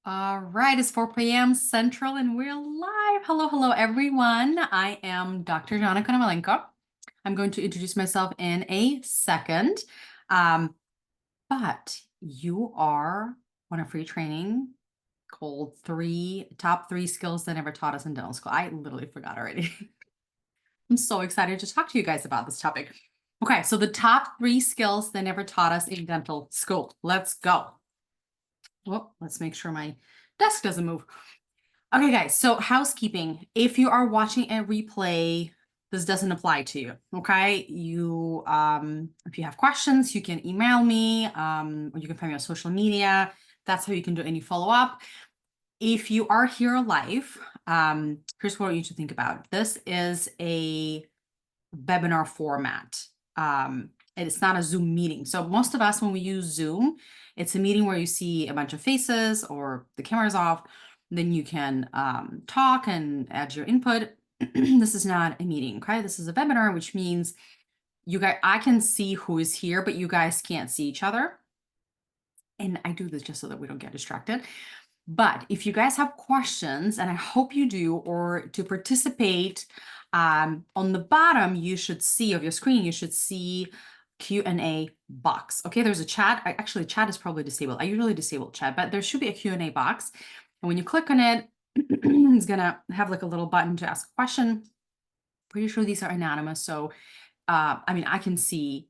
All right, it's 4 p.m. Central and we're live. Hello, hello, everyone. I am Dr. Jana Konovalenko. I'm going to introduce myself in a second. Um, but you are on a free training called Top Three Skills That Never Taught Us in Dental School. I literally forgot already. I'm so excited to talk to you guys about this topic. Okay, so the top 3 skills they never taught us in dental school. Let's go. Well, let's make sure my desk doesn't move. Okay, guys, so housekeeping. If you are watching a replay, this doesn't apply to you. Okay. If you have questions, you can email me, or you can find me on social media. That's how you can do any follow-up. If you are here live, here's what I want you to think about. This is a webinar format. And it's not a Zoom meeting. So most of us, when we use Zoom, it's a meeting where you see a bunch of faces or the camera's off. Then you can talk and add your input. This is not a meeting, okay? This is a webinar, which means I can see who is here, but you guys can't see each other. And I do this just so that we don't get distracted. But if you guys have questions, and I hope you do, or to participate, on the bottom, you should see of your screen, you should see Q&A box. Okay, there's a chat. Actually, chat is probably disabled. I usually disable chat, but there should be a Q&A box. And when you click on it, it's gonna have like a little button to ask a question. Pretty sure these are anonymous. So, I can see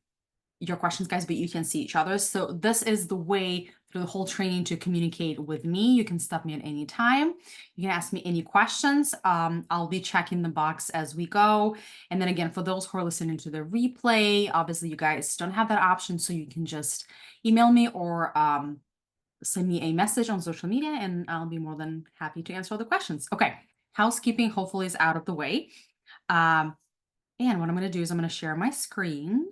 your questions, guys, but you can see each other. So this is the way through the whole training to communicate with me. You can stop me at any time. You can ask me any questions. I'll be checking the box as we go. And then again, for those who are listening to the replay, obviously you guys don't have that option. So you can just email me or send me a message on social media and I'll be more than happy to answer all the questions. Okay, housekeeping hopefully is out of the way. And what I'm going to do is I'm going to share my screen.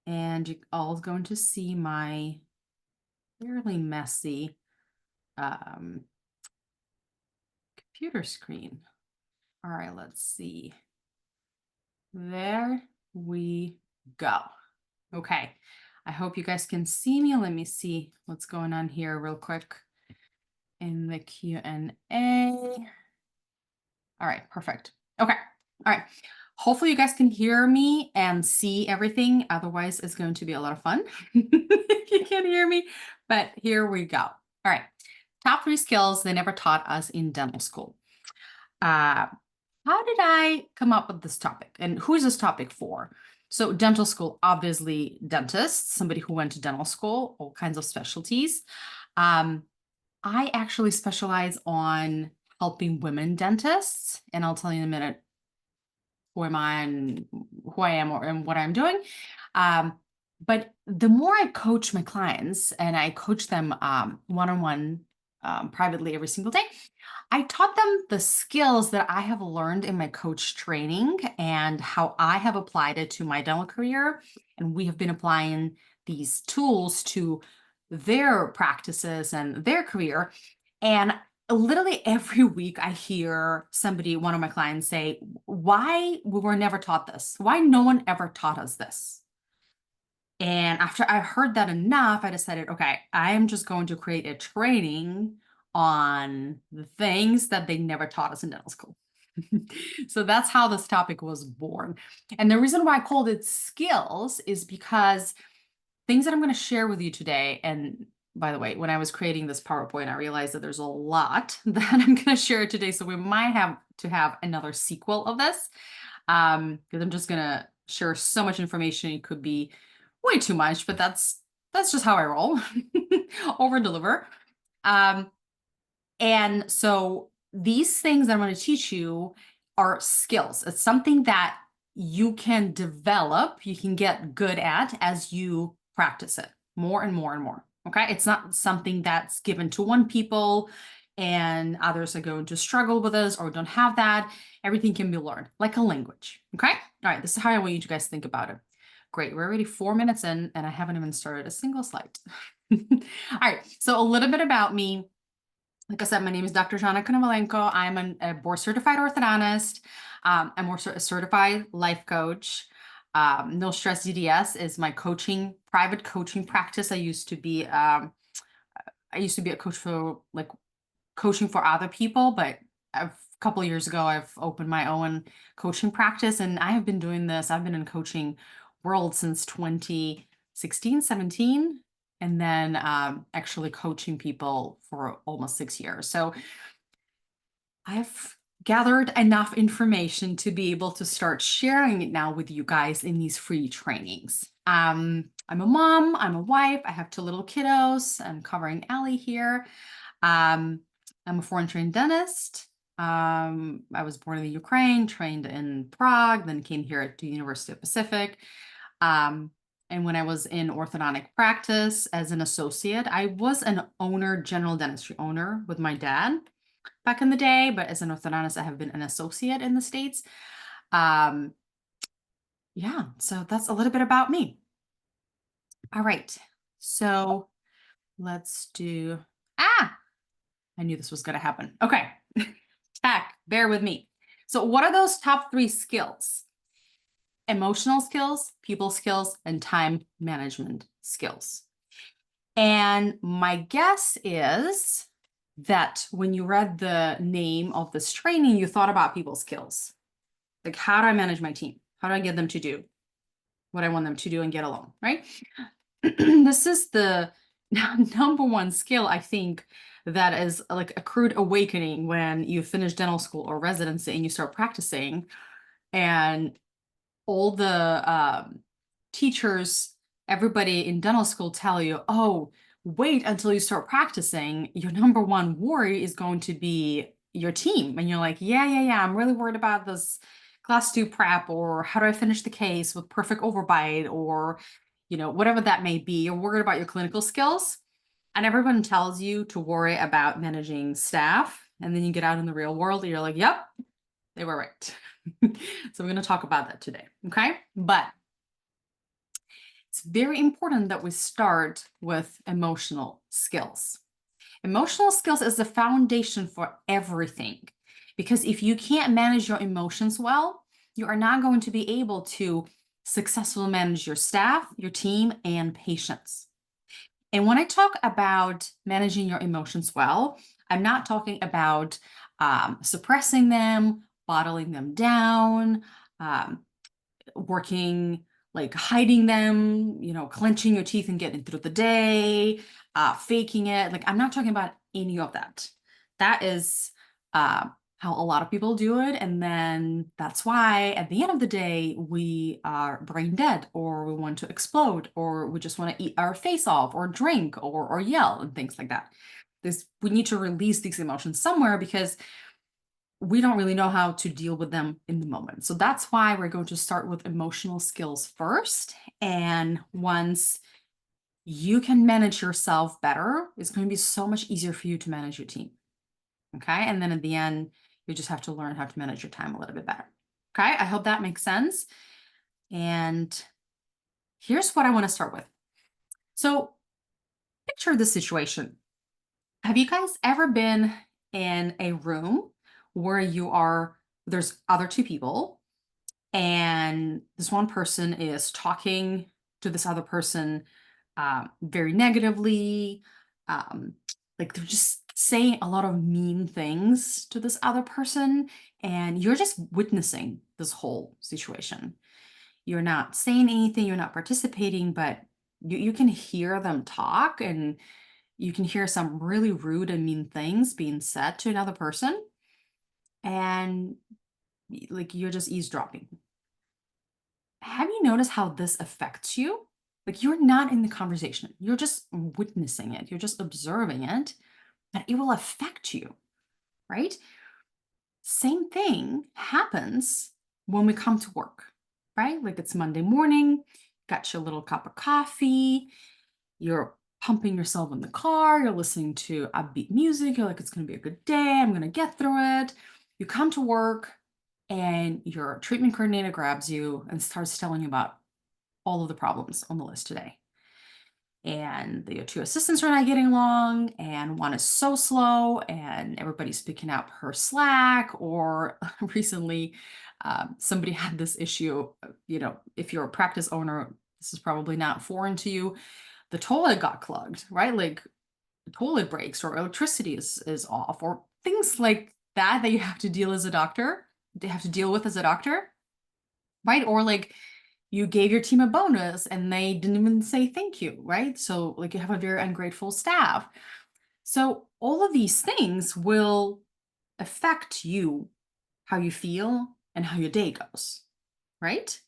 And you all going to see my fairly messy computer screen. All right, let's see. There we go. Okay, I hope you guys can see me. Let me see what's going on here real quick in the Q&A. All right, perfect. Okay, all right. Hopefully you guys can hear me and see everything. Otherwise, it's going to be a lot of fun if you can't hear me. But here we go. All right. Top 3 skills they never taught us in dental school. How did I come up with this topic? And who is this topic for? So dental school, obviously dentists, somebody who went to dental school, all kinds of specialties. I actually specialize on helping women dentists, and I'll tell you in a minute who am I and who I am and what I'm doing. But the more I coach my clients and I coach them one-on-one privately every single day, I taught them the skills that I have learned in my coach training and how I have applied it to my dental career. And we have been applying these tools to their practices and their career. And literally every week I hear one of my clients say, why we were never taught this? Why no one ever taught us this? And after I heard that enough, I decided, okay, I am just going to create a training on the things that they never taught us in dental school. So that's how this topic was born. And the reason why I called it skills is because things that I'm going to share with you today, and by the way, when I was creating this PowerPoint, I realized that there's a lot that I'm going to share today. So we might have to have another sequel of this because I'm just going to share so much information. It could be way too much, but that's just how I roll. Over deliver. And so these things that I'm going to teach you are skills. It's something that you can develop, you can get good at as you practice it more and more and more. Okay. It's not something that's given to one people and others are going to struggle with this or don't have that. Everything can be learned like a language. Okay. All right. This is how I want you guys to think about it. Great. We're already 4 minutes in and I haven't even started a single slide. All right. So a little bit about me. Like I said, my name is Dr. Jana Konovalenko. I'm a board certified orthodontist. I'm also a certified life coach. No Stress DDS is my private coaching practice. I used to be a coach for like coaching for other people, but a couple of years ago, I've opened my own coaching practice, and I have been doing this. I've been in coaching world since 2016, 17, and then actually coaching people for almost 6 years. So I've gathered enough information to be able to start sharing it now with you guys in these free trainings. I'm a mom, I'm a wife, I have two little kiddos. I'm covering Ellie here. I'm a foreign trained dentist. I was born in the Ukraine, trained in Prague, then came here to University of Pacific. And when I was in orthodontic practice as an associate, I was an owner, general dentistry owner with my dad back in the day, but as an orthodontist, I have been an associate in the States. Yeah, so that's a little bit about me. All right, so let's do, I knew this was gonna happen. Okay, tech, bear with me. So what are those top 3 skills? Emotional skills, people skills, and time management skills. And my guess is that when you read the name of this training, you thought about people skills. Like, how do I manage my team? How do I get them to do what I want them to do and get along, right? This is the number one skill, I think, that is like a crude awakening when you finish dental school or residency and you start practicing, and all the teachers, everybody in dental school tell you, oh, wait until you start practicing. Your number one worry is going to be your team. And you're like, yeah, I'm really worried about this class 2 prep, or how do I finish the case with perfect overbite, or whatever that may be. You're worried about your clinical skills. And everyone tells you to worry about managing staff. And then you get out in the real world and you're like, yep, they were right. So we're going to talk about that today, okay? But it's very important that we start with emotional skills. Emotional skills is the foundation for everything, because if you can't manage your emotions well, you are not going to be able to successfully manage your staff, your team, and patients. And when I talk about managing your emotions well, I'm not talking about suppressing them, bottling them down, um, working like hiding them, clenching your teeth and getting through the day, faking it. Like, I'm not talking about any of that. That is how a lot of people do it. And then that's why at the end of the day, we are brain dead, or we want to explode, or we just want to eat our face off, or drink, or yell, and things like that. We need to release these emotions somewhere, because we don't really know how to deal with them in the moment. So that's why we're going to start with emotional skills first. And once you can manage yourself better, it's going to be so much easier for you to manage your team. Okay. And then at the end, you just have to learn how to manage your time a little bit better. Okay. I hope that makes sense. And here's what I want to start with. So picture the situation. Have you guys ever been in a room where there's other 2 people, and this one person is talking to this other person very negatively, like they're just saying a lot of mean things to this other person, and you're just witnessing this whole situation. You're not saying anything, you're not participating, but you can hear them talk, and you can hear some really rude and mean things being said to another person, and like you're just eavesdropping. Have you noticed how this affects you? Like, you're not in the conversation, you're just witnessing it, you're just observing it, and it will affect you, right? Same thing happens when we come to work, right? Like, it's Monday morning, got your little cup of coffee, you're pumping yourself in the car, you're listening to upbeat music, you're like, it's going to be a good day, I'm going to get through it. You come to work, and your treatment coordinator grabs you and starts telling you about all of the problems on the list today. And the 2 assistants are not getting along, and one is so slow, and everybody's picking up her slack. Or recently, somebody had this issue. If you're a practice owner, this is probably not foreign to you. The toilet got clogged, right? Like, the toilet breaks or electricity is off or things like that you have to deal as a doctor, they have to deal with as a doctor, right? Or like you gave your team a bonus and they didn't even say thank you, right? So like you have a very ungrateful staff. So all of these things will affect you, how you feel and how your day goes, right?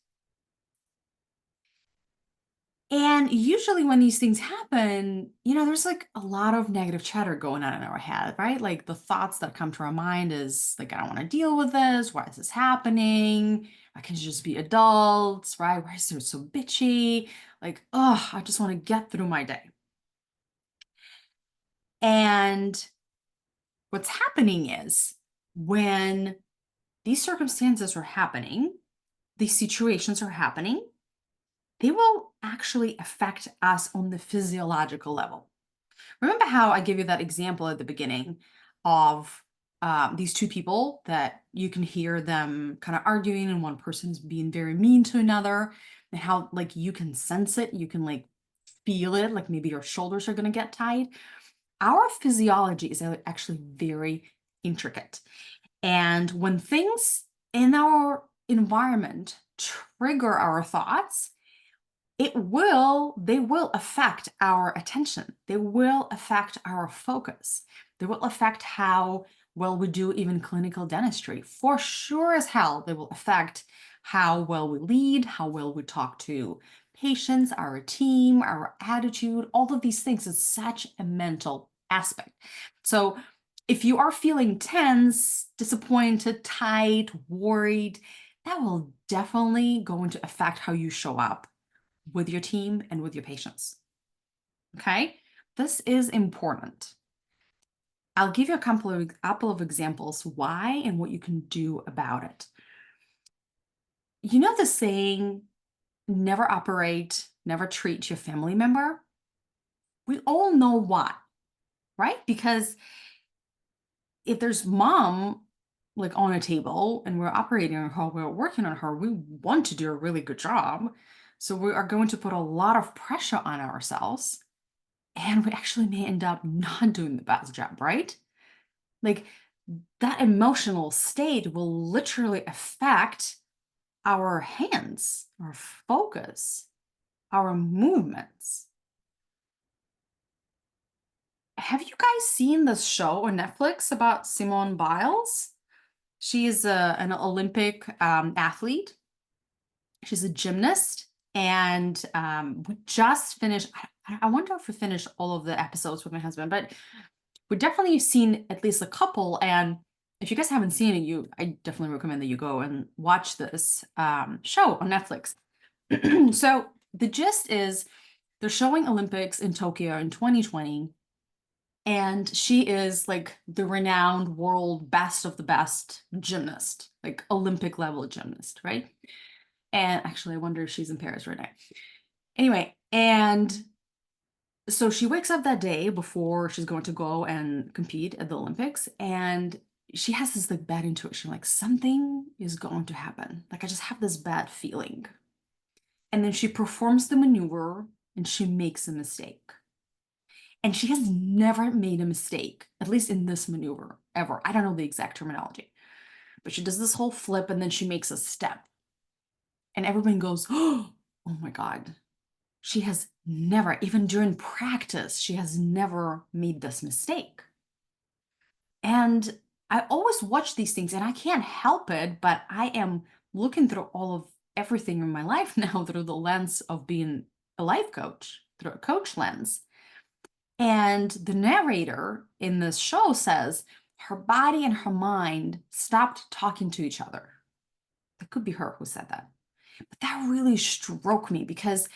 And usually when these things happen, there's like a lot of negative chatter going on in our head, right? Like the thoughts that come to our mind is like, I don't want to deal with this. Why is this happening? I can just be adults, right? Why is it so bitchy? Like, oh, I just want to get through my day. And what's happening is when these circumstances are happening, these situations are happening, they will actually affect us on the physiological level. Remember how I gave you that example at the beginning of these two people that you can hear them kind of arguing and one person's being very mean to another, and how like you can sense it, you can like feel it, like maybe your shoulders are going to get tight. Our physiology is actually very intricate. And when things in our environment trigger our thoughts, they will affect our attention. They will affect our focus. They will affect how well we do even clinical dentistry. For sure as hell, they will affect how well we lead, how well we talk to patients, our team, our attitude, all of these things. It's such a mental aspect. So if you are feeling tense, disappointed, tight, worried, that will definitely going to affect how you show up with your team and with your patients. Okay, this is important. I'll give you a couple of examples why and what you can do about it. You know the saying, never operate, never treat your family member? We all know why, right? Because if there's mom like on a table and we're operating on her, we're working on her, we want to do a really good job. So we are going to put a lot of pressure on ourselves and we actually may end up not doing the best job, right? Like that emotional state will literally affect our hands, our focus, our movements. Have you guys seen this show on Netflix about Simone Biles? She is an Olympic athlete. She's a gymnast. And we just finished, I wonder if we finished all of the episodes with my husband, but we've definitely seen at least a couple. And if you guys haven't seen it, I definitely recommend that you go and watch this show on Netflix. So the gist is they're showing Olympics in Tokyo in 2020. And she is like the renowned world best of the best gymnast, like Olympic level gymnast, right? And actually, I wonder if she's in Paris right now. Anyway, and so she wakes up that day before she's going to go and compete at the Olympics, and she has this like bad intuition, like something is going to happen. Like I just have this bad feeling. And then she performs the maneuver and she makes a mistake. And she has never made a mistake, at least in this maneuver, ever. I don't know the exact terminology. But she does this whole flip and then she makes a step. And everyone goes, oh my God. She has never, even during practice, she has never made this mistake. And I always watch these things and I can't help it, but I am looking through all of everything in my life now through the lens of being a life coach, through a coach lens. And the narrator in this show says her body and her mind stopped talking to each other. That could be her who said that. But that really struck me because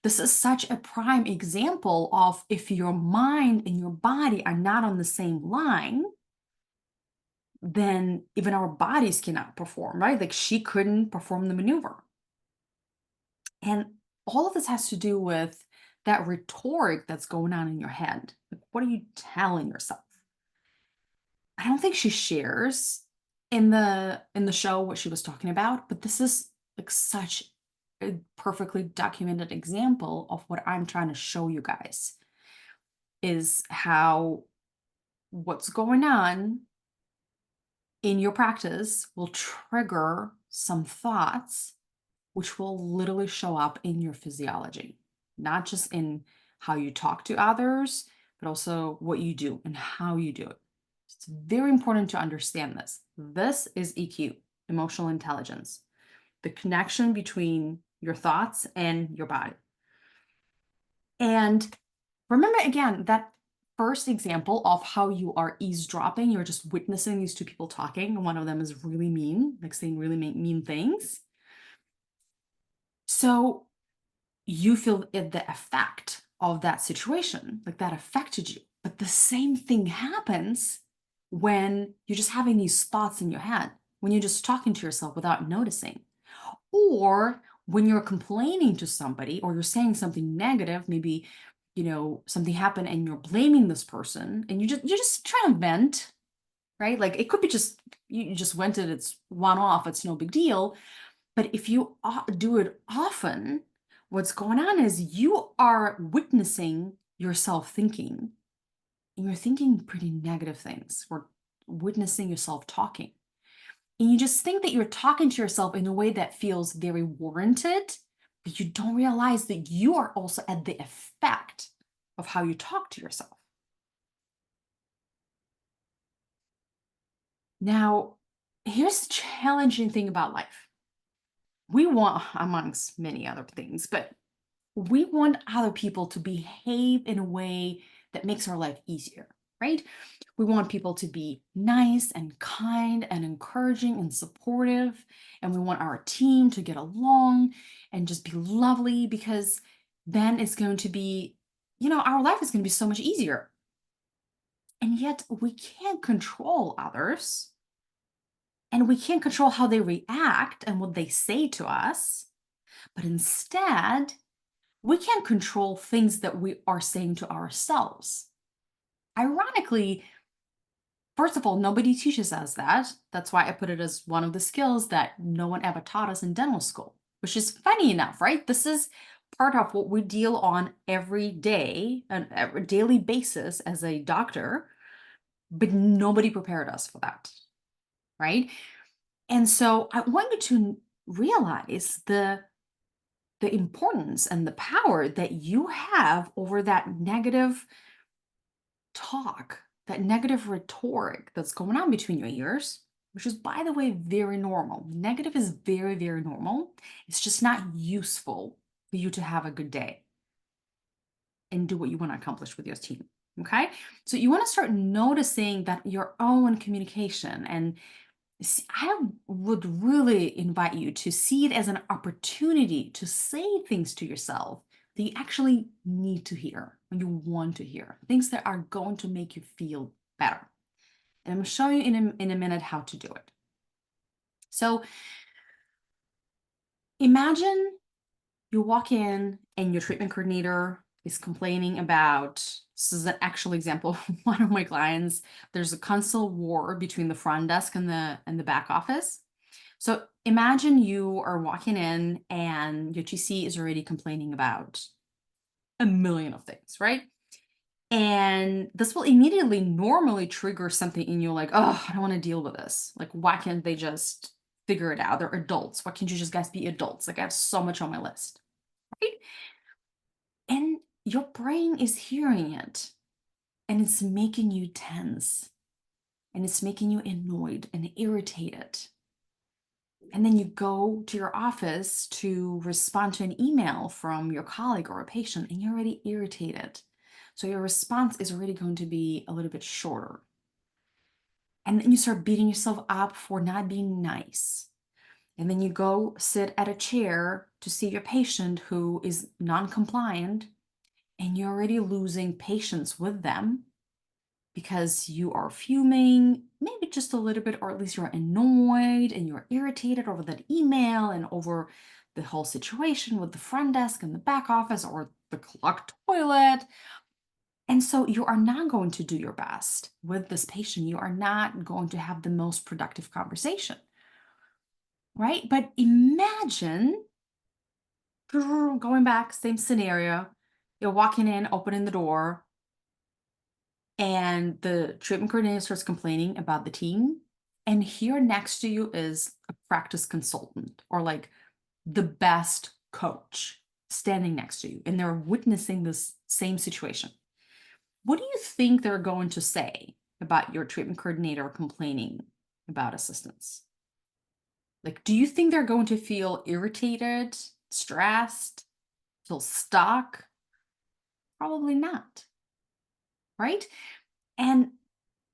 this is such a prime example of if your mind and your body are not on the same line, then even our bodies cannot perform, right? Like she couldn't perform the maneuver. And all of this has to do with that rhetoric that's going on in your head. Like, what are you telling yourself? I don't think she shares in the show what she was talking about, but this is like such a perfectly documented example of what I'm trying to show you guys. is how what's going on in your practice will trigger some thoughts, which will literally show up in your physiology, not just in how you talk to others, but also what you do and how you do it. It's very important to understand this. This is EQ, emotional intelligence, the connection between your thoughts and your body. And remember again that first example of how you are eavesdropping, you're just witnessing these two people talking, and one of them is really mean, like saying really mean things. So you feel the effect of that situation, like that affected you. But the same thing happens when you're just having these thoughts in your head, when you're just talking to yourself without noticing, or when you're complaining to somebody or you're saying something negative, maybe something happened and you're blaming this person and you're just trying to vent, right? Like it could be just you just vented, it's one off, it's no big deal. But if you do it often, what's going on is you are witnessing yourself thinking, and you're thinking pretty negative things, or witnessing yourself talking. And you just think that you're talking to yourself in a way that feels very warranted, but you don't realize that you are also at the effect of how you talk to yourself. Now, here's the challenging thing about life. We want, amongst many other things, but we want other people to behave in a way that makes our life easier, right? We want people to be nice and kind and encouraging and supportive. And we want our team to get along and just be lovely, because then it's going to be, our life is going to be so much easier. And yet we can't control others, and we can't control how they react and what they say to us. But instead, we can't control things that we are saying to ourselves. Ironically, first of all, nobody teaches us that. That's why I put it as one of the skills that no one ever taught us in dental school, which is funny enough, right? This is part of what we deal on every day, on a daily basis as a doctor, but nobody prepared us for that, right? And so I want you to realize the importance and the power that you have over that negative talk, that negative rhetoric that's going on between your ears, which is, by the way, very normal. Negative is very, very normal. It's just not useful for you to have a good day and do what you want to accomplish with your team. Okay. So you want to start noticing that your own communication, and I would really invite you to see it as an opportunity to say things to yourself that you actually need to hear and you want to hear, things that are going to make you feel better. And I'm going to show you in a minute how to do it. So imagine you walk in and your treatment coordinator is complaining about, this is an actual example of one of my clients. There's a constant war between the front desk and the back office. So imagine you are walking in and your TC is already complaining about a million of things, right? And this will immediately normally trigger something in you like, oh, I don't want to deal with this. Like, why can't they just figure it out? They're adults. Why can't you just guys be adults? Like, I have so much on my list, right? And your brain is hearing it, and it's making you tense, and it's making you annoyed and irritated. And then you go to your office to respond to an email from your colleague or a patient, and you're already irritated. So your response is already going to be a little bit shorter. And then you start beating yourself up for not being nice. And then you go sit at a chair to see your patient who is non-compliant, and you're already losing patience with them because you are fuming, maybe just a little bit, or at least you're annoyed and you're irritated over that email and over the whole situation with the front desk and the back office or the clogged toilet. And so you are not going to do your best with this patient. You are not going to have the most productive conversation, right? But imagine going back, same scenario. You're walking in, opening the door, and the treatment coordinator starts complaining about the team, and here next to you is a practice consultant or like the best coach standing next to you, and they're witnessing this same situation. What do you think they're going to say about your treatment coordinator complaining about assistance? Like, do you think they're going to feel irritated, stressed, feel stuck? Probably not, right? And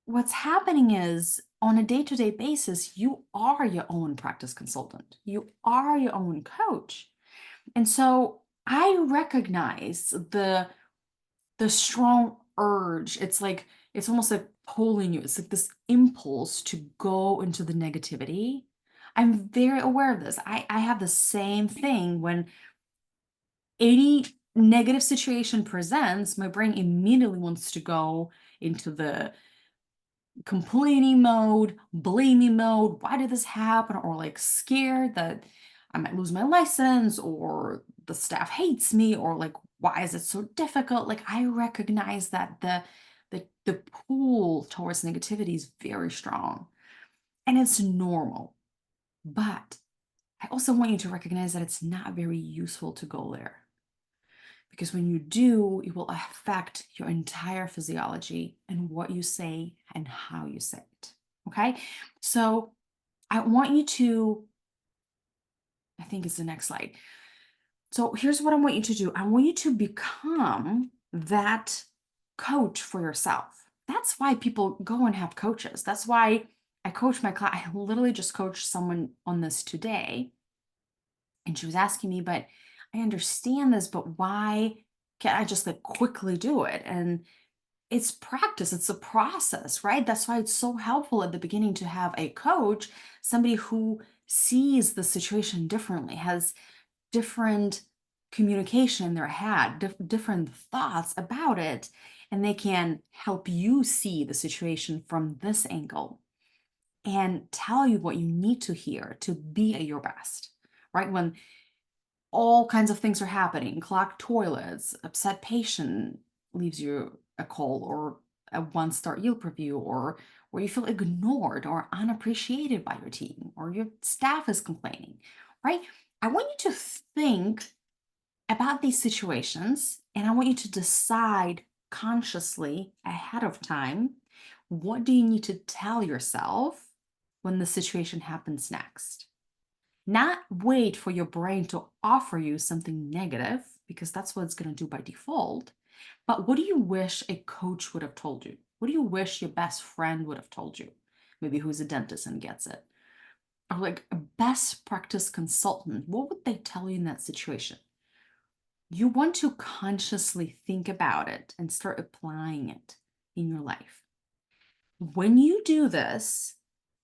what's happening is on a day to day basis, you are your own practice consultant, you are your own coach. And so I recognize the strong urge. It's like, it's almost like pulling you. It's like this impulse to go into the negativity. I'm very aware of this. I have the same thing when any negative situation presents, my brain immediately wants to go into the complaining mode, blaming mode. Why did this happen? Or like scared that I might lose my license or the staff hates me or like why is it so difficult? Like I recognize that the pull towards negativity is very strong and it's normal. But I also want you to recognize that it's not very useful to go there. Because when you do, it will affect your entire physiology and what you say and how you say it. Okay. So I want you to, I think it's the next slide. So here's what I want you to do. I want you to become that coach for yourself. That's why people go and have coaches. That's why I coach my class. I literally just coached someone on this today. And she was asking me, but I understand this, but why can't I just like quickly do it? And it's practice, it's a process, right? That's why it's so helpful at the beginning to have a coach, somebody who sees the situation differently, has different communication in their head, different thoughts about it, and they can help you see the situation from this angle and tell you what you need to hear to be at your best, right? When all kinds of things are happening, clogged toilets, upset patient leaves you a call or a one-star Yelp review, or where you feel ignored or unappreciated by your team, or your staff is complaining, right? I want you to think about these situations and I want you to decide consciously ahead of time, what do you need to tell yourself when the situation happens next? Not wait for your brain to offer you something negative, because that's what it's going to do by default. But what do you wish a coach would have told you? What do you wish your best friend would have told you? Maybe who's a dentist and gets it. Or like a best practice consultant, what would they tell you in that situation? You want to consciously think about it and start applying it in your life. When you do this,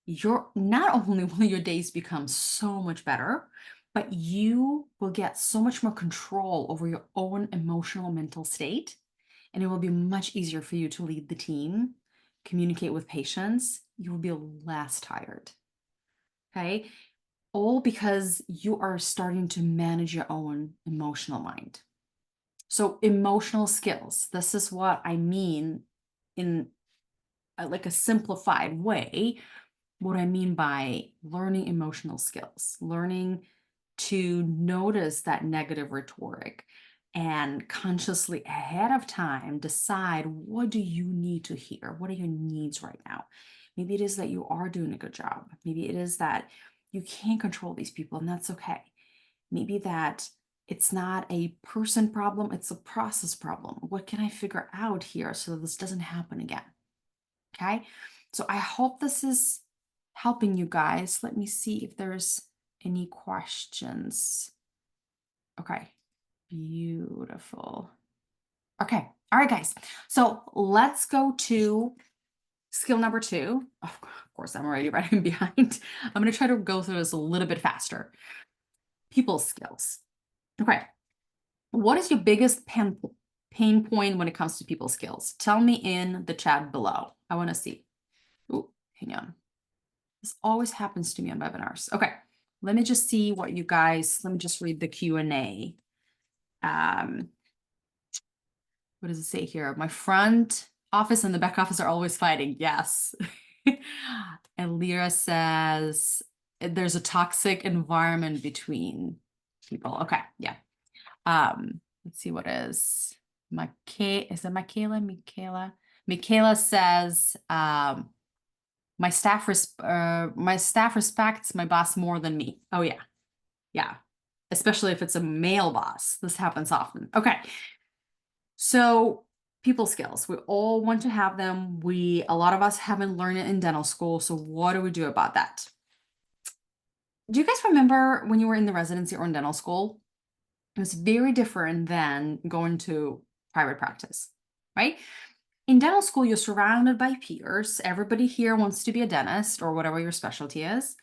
you're not only will your days become so much better, but you will get so much more control over your own emotional mental state. And it will be much easier for you to lead the team, communicate with patients. You will be less tired. Okay. All because you are starting to manage your own emotional mind. So, emotional skills, this is what I mean in like a simplified way. What I mean by learning emotional skills, learning to notice that negative rhetoric and consciously ahead of time decide, what do you need to hear? What are your needs right now? Maybe it is that you are doing a good job. Maybe it is that you can't control these people, and that's okay. Maybe that it's not a person problem, it's a process problem. What can I figure out here so that this doesn't happen again? Okay. So I hope this is helping you guys. Let me see if there's any questions. Okay. Beautiful. Okay. All right, guys. So let's go to skill number 2. Of course, I'm already running behind. I'm going to try to go through this a little bit faster. People skills. Okay. What is your biggest pain point when it comes to people skills? Tell me in the chat below. I want to see. Ooh, hang on. This always happens to me on webinars. Okay, let me just see what you guys, let me just read the Q&A. What does it say here? My front office and the back office are always fighting. Yes. And Lyra says there's a toxic environment between people. Okay, yeah. Let's see what is is it Michaela? Michaela says, my staff respects my boss more than me. Oh yeah. Yeah. Especially if it's a male boss. This happens often. Okay. So people skills, we all want to have them. A lot of us haven't learned it in dental school. So what do we do about that? Do you guys remember when you were in the residency or in dental school? It was very different than going to private practice, right? In dental school, you're surrounded by peers. Everybody here wants to be a dentist or whatever your specialty is.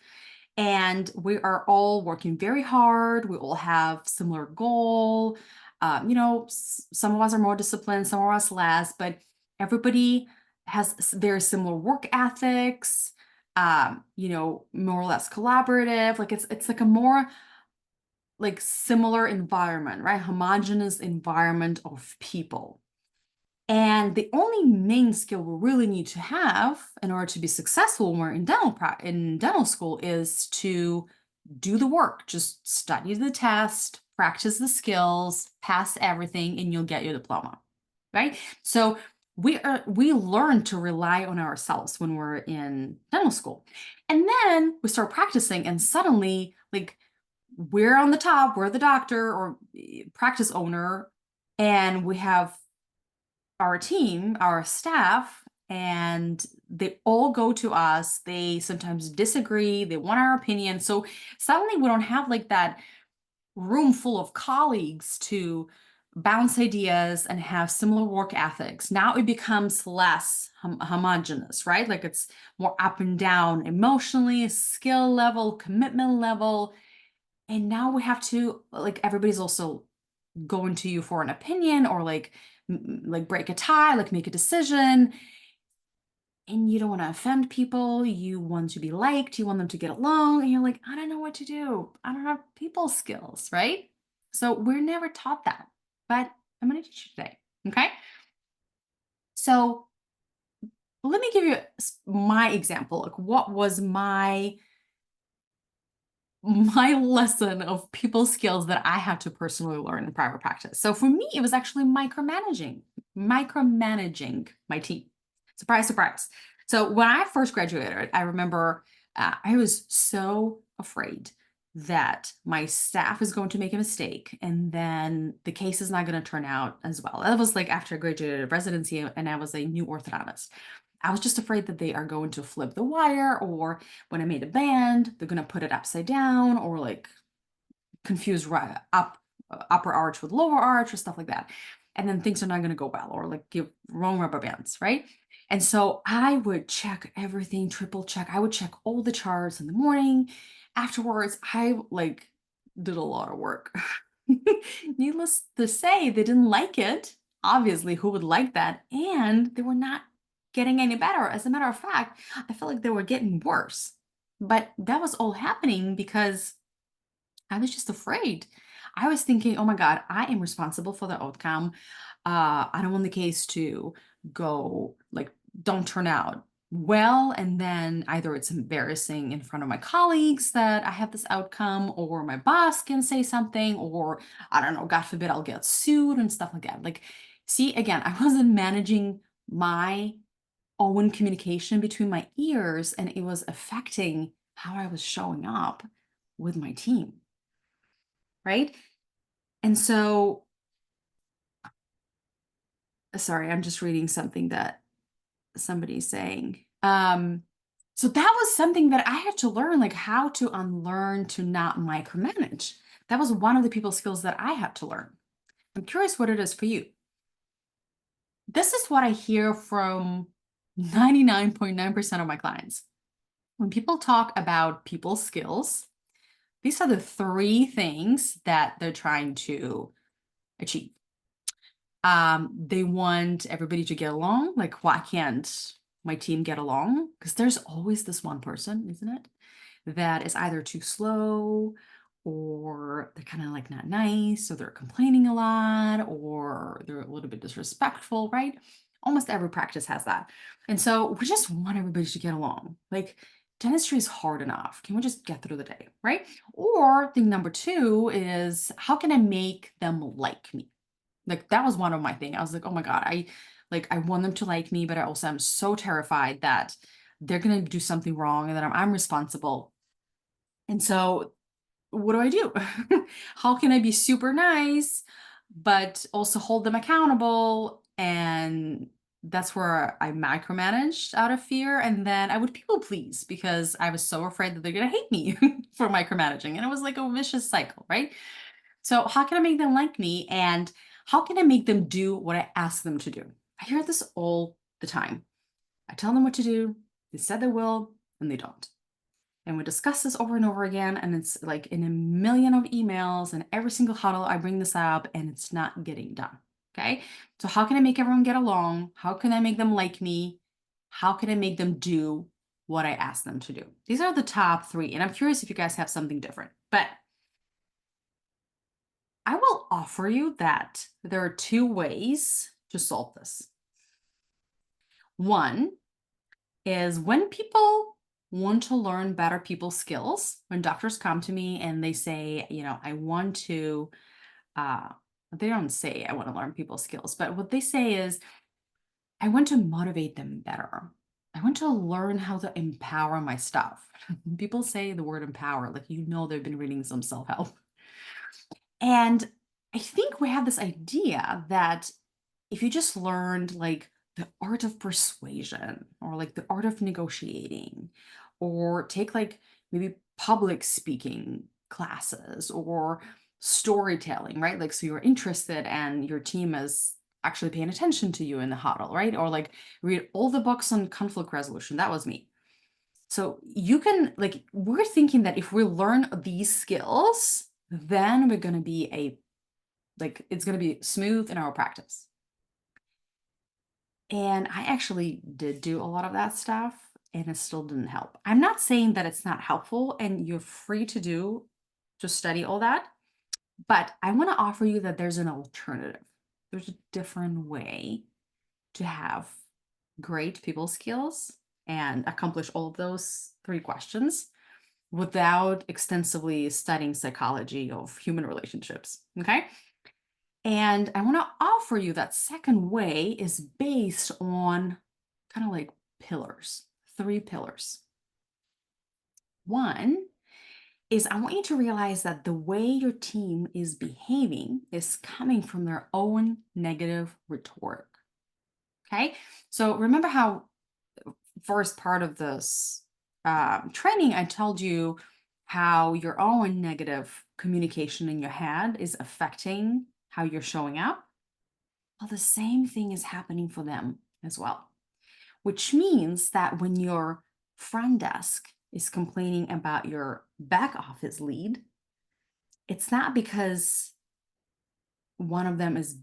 And we are all working very hard. We all have similar goal. Some of us are more disciplined, some of us less, but everybody has very similar work ethics. More or less collaborative. Like it's like a more like similar environment, right? Homogeneous environment of people. And the only main skill we really need to have in order to be successful when we're in dental school is to do the work. Just study the test, practice the skills, pass everything, and you'll get your diploma, right? So we learn to rely on ourselves when we're in dental school. And then we start practicing, and suddenly, like, we're on the top, we're the doctor or practice owner, and we have our team, our staff, and they all go to us. They sometimes disagree, they want our opinion. So suddenly we don't have like that room full of colleagues to bounce ideas and have similar work ethics. Now it becomes less homogenous, right? Like it's more up and down emotionally, skill level, commitment level. And now we have to, like, everybody's also going to you for an opinion or like break a tie, like make a decision. And you don't want to offend people. You want to be liked. You want them to get along. And you're like, I don't know what to do. I don't have people skills, right? So we're never taught that, but I'm going to teach you today. Okay. So let me give you my example. Like, what was my lesson of people skills that I had to personally learn in private practice. So for me, it was actually micromanaging my team. Surprise, surprise. So when I first graduated, I remember I was so afraid that my staff is going to make a mistake and then the case is not going to turn out as well. That was like after I graduated residency and I was a new orthodontist. I was just afraid that they are going to flip the wire, or when I made a band, they're going to put it upside down, or like confuse upper arch with lower arch or stuff like that. And then things are not going to go well, or like give wrong rubber bands, right? And so I would check everything, triple check. I would check all the charts in the morning. Afterwards, I like did a lot of work. Needless to say, they didn't like it. Obviously, who would like that? And they were not getting any better. As a matter of fact, I felt like they were getting worse. But that was all happening because I was just afraid. I was thinking, oh my God, I am responsible for the outcome. I don't want the case to go like, don't turn out well. And then either it's embarrassing in front of my colleagues that I have this outcome, or my boss can say something, or I don't know, God forbid, I'll get sued and stuff like that. Like, see, again, I wasn't managing my own communication between my ears, and it was affecting how I was showing up with my team. Right. And so, sorry, I'm just reading something that somebody's saying. So that was something that I had to learn, like how to unlearn to not micromanage. That was one of the people skills that I had to learn. I'm curious what it is for you. This is what I hear from 99.9% of my clients. When people talk about people skills, these are the three things that they're trying to achieve. They want everybody to get along. Like, why can't my team get along? Because there's always this one person, isn't it? That is either too slow, or they're kind of like not nice, or they're complaining a lot, or they're a little bit disrespectful, right? Almost every practice has that. And so we just want everybody to get along. Like dentistry is hard enough. Can we just get through the day, right? Or thing number two is how can I make them like me? Like that was one of my thing. I was like, oh my God, I want them to like me, but I also am so terrified that they're gonna do something wrong and that I'm responsible. And so what do I do? How can I be super nice, but also hold them accountable? And that's where I micromanaged out of fear. And then I would people please because I was so afraid that they're going to hate me for micromanaging. And it was like a vicious cycle, right? So, how can I make them like me? And how can I make them do what I ask them to do? I hear this all the time. I tell them what to do, they said they will, and they don't. And we discuss this over and over again. And it's like in a million of emails and every single huddle, I bring this up and it's not getting done. Okay. So, how can I make everyone get along? How can I make them like me? How can I make them do what I ask them to do? These are the top three. And I'm curious if you guys have something different. But I will offer you that there are two ways to solve this. One is when people want to learn better people skills, when doctors come to me and they say, I want to, uh, they don't say I want to learn people skills, but what they say is, I want to motivate them better. I want to learn how to empower my staff. People say the word empower, like, they've been reading some self help. And I think we have this idea that if you just learned like the art of persuasion or like the art of negotiating or take like maybe public speaking classes or storytelling, right? Like, so you're interested and your team is actually paying attention to you in the huddle, right? Or like read all the books on conflict resolution. That was me. So you can like, we're thinking that if we learn these skills, then we're going to be it's going to be smooth in our practice. And I actually did do a lot of that stuff and it still didn't help. I'm not saying that it's not helpful and you're free to study all that, but I want to offer you that there's an alternative. There's a different way to have great people skills and accomplish all of those three questions without extensively studying psychology of human relationships. Okay. And I want to offer you that second way is based on kind of like pillars, three pillars. One is I want you to realize that the way your team is behaving is coming from their own negative rhetoric. Okay. So remember how first part of this training, I told you how your own negative communication in your head is affecting how you're showing up. Well, the same thing is happening for them as well, which means that when your front desk is complaining about your back office lead, it's not because one of them is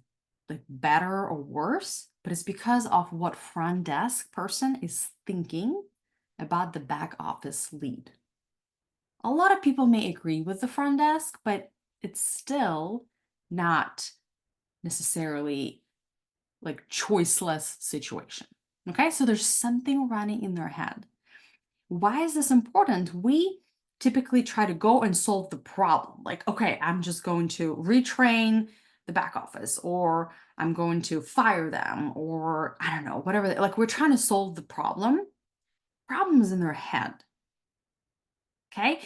like better or worse, but it's because of what front desk person is thinking about the back office lead. A lot of people may agree with the front desk, but it's still not necessarily like choiceless situation. Okay, so there's something running in their head. Why is this important? We typically try to go and solve the problem. Like, okay, I'm just going to retrain the back office, or I'm going to fire them, or I don't know, whatever. Like, we're trying to solve the problem. Problem is in their head. Okay.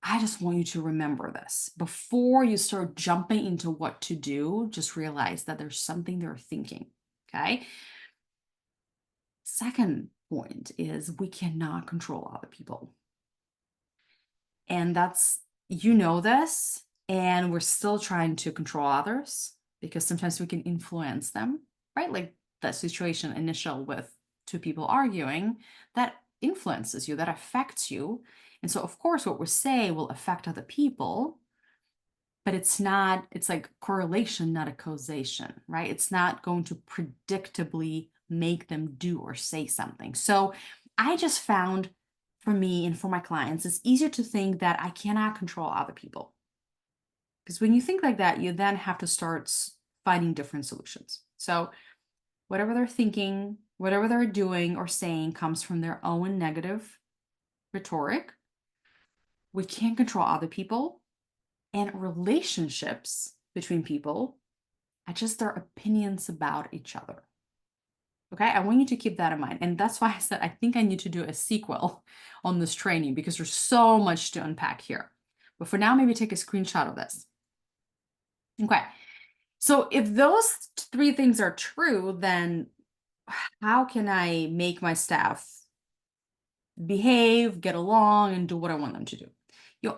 I just want you to remember this. Before you start jumping into what to do, just realize that there's something they're thinking. Okay. Second point is we cannot control other people. And this, and we're still trying to control others because sometimes we can influence them, right? Like that situation initial with two people arguing, that influences you, that affects you. And so, of course, what we say will affect other people, but it's like correlation, not a causation, right? It's not going to predictably make them do or say something. So I just found for me and for my clients, it's easier to think that I cannot control other people. Because when you think like that, you then have to start finding different solutions. So whatever they're thinking, whatever they're doing or saying comes from their own negative rhetoric. We can't control other people, and relationships between people are just their opinions about each other. Okay, I want you to keep that in mind. And that's why I said I think I need to do a sequel on this training because there's so much to unpack here. But for now, maybe take a screenshot of this. Okay, so if those three things are true, then how can I make my staff behave, get along, and do what I want them to do?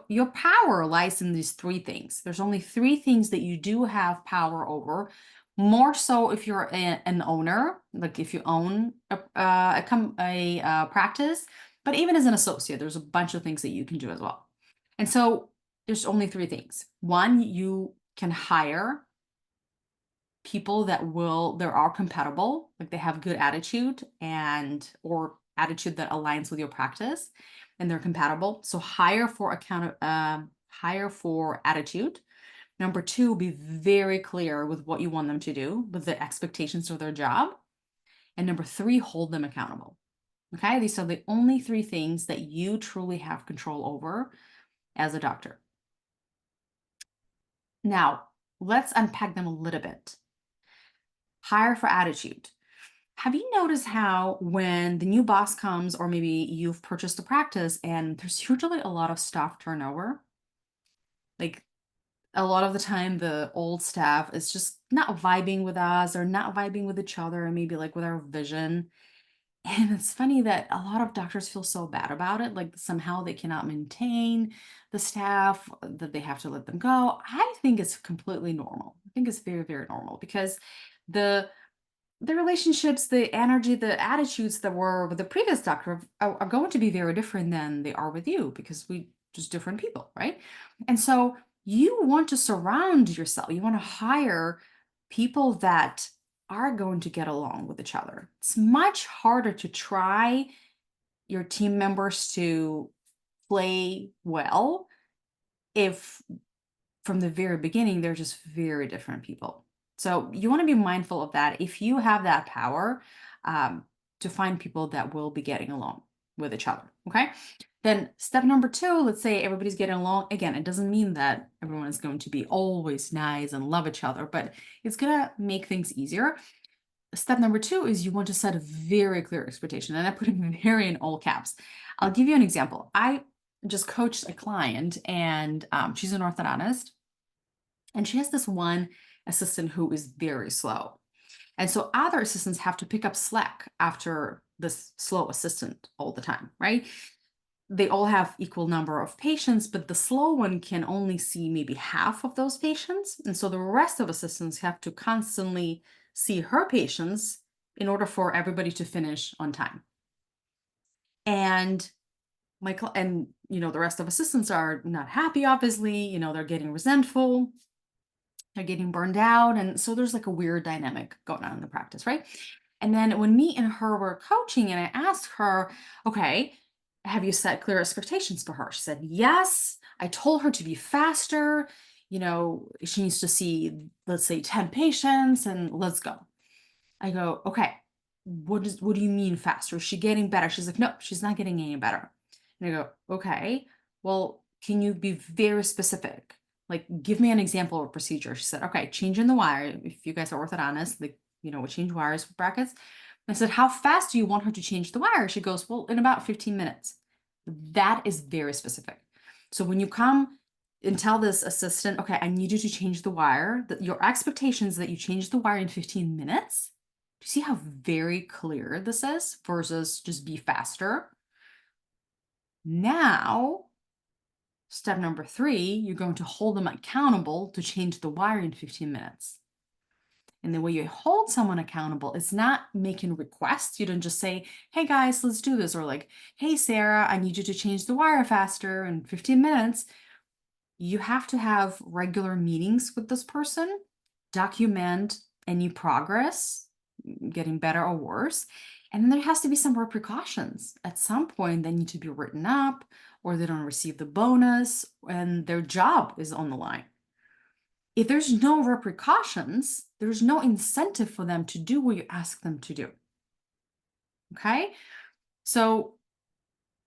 Your power lies in these three things. There's only three things that you do have power over. More so if you're an owner, like if you own a practice, but even as an associate, there's a bunch of things that you can do as well. And so there's only three things. One, you can hire people that are compatible, like they have good attitude or attitude that aligns with your practice, and they're compatible. So hire for attitude. Number two, be very clear with what you want them to do, with the expectations of their job. And number three, hold them accountable. Okay, these are the only three things that you truly have control over as a doctor. Now, let's unpack them a little bit. Hire for attitude. Have you noticed how when the new boss comes, or maybe you've purchased a practice and there's usually a lot of staff turnover? Like a lot of the time, the old staff is just not vibing with us or not vibing with each other and maybe like with our vision. And it's funny that a lot of doctors feel so bad about it, like somehow they cannot maintain the staff, that they have to let them go. I think it's completely normal. I think it's very, very normal because the the relationships, the energy, the attitudes that were with the previous doctor are going to be very different than they are with you because we just different people, right? And so you want to surround yourself, you want to hire people that are going to get along with each other. It's much harder to try your team members to play well if from the very beginning they're just very different people. So you want to be mindful of that. If you have that power, um, to find people that will be getting along with each other. Okay. Then step number two, let's say everybody's getting along. Again, it doesn't mean that everyone is going to be always nice and love each other, but it's going to make things easier. Step number two is you want to set a very clear expectation. And I put it very in all caps. I'll give you an example. I just coached a client and she's an orthodontist. And she has this one assistant who is very slow. And so other assistants have to pick up slack after this slow assistant all the time, right? They all have equal number of patients, but the slow one can only see maybe half of those patients. And so the rest of assistants have to constantly see her patients in order for everybody to finish on time. And the rest of assistants are not happy, obviously, they're getting resentful, they're getting burned out. And so there's like a weird dynamic going on in the practice, right? And then when me and her were coaching, and I asked her, okay, have you set clear expectations for her? She said, yes. I told her to be faster. She needs to see, let's say, 10 patients and let's go. I go, okay, what do you mean faster? Is she getting better? She's like, no, she's not getting any better. And I go, okay, well, can you be very specific? Like, give me an example of a procedure. She said, okay, changing the wire. If you guys are orthodontists, we change wires with brackets. I said, how fast do you want her to change the wire? She goes, well, in about 15 minutes. That is very specific. So when you come and tell this assistant, okay, I need you to change the wire, that your expectations that you change the wire in 15 minutes. Do you see how very clear this is versus just be faster? Now, step number three, you're going to hold them accountable to change the wire in 15 minutes. And the way you hold someone accountable is not making requests. You don't just say, hey guys, let's do this. Or like, hey, Sarah, I need you to change the wire faster in 15 minutes. You have to have regular meetings with this person, document any progress, getting better or worse. And then there has to be some repercussions. At some point, they need to be written up or they don't receive the bonus and their job is on the line. If there's no repercussions, there's no incentive for them to do what you ask them to do. Okay. So,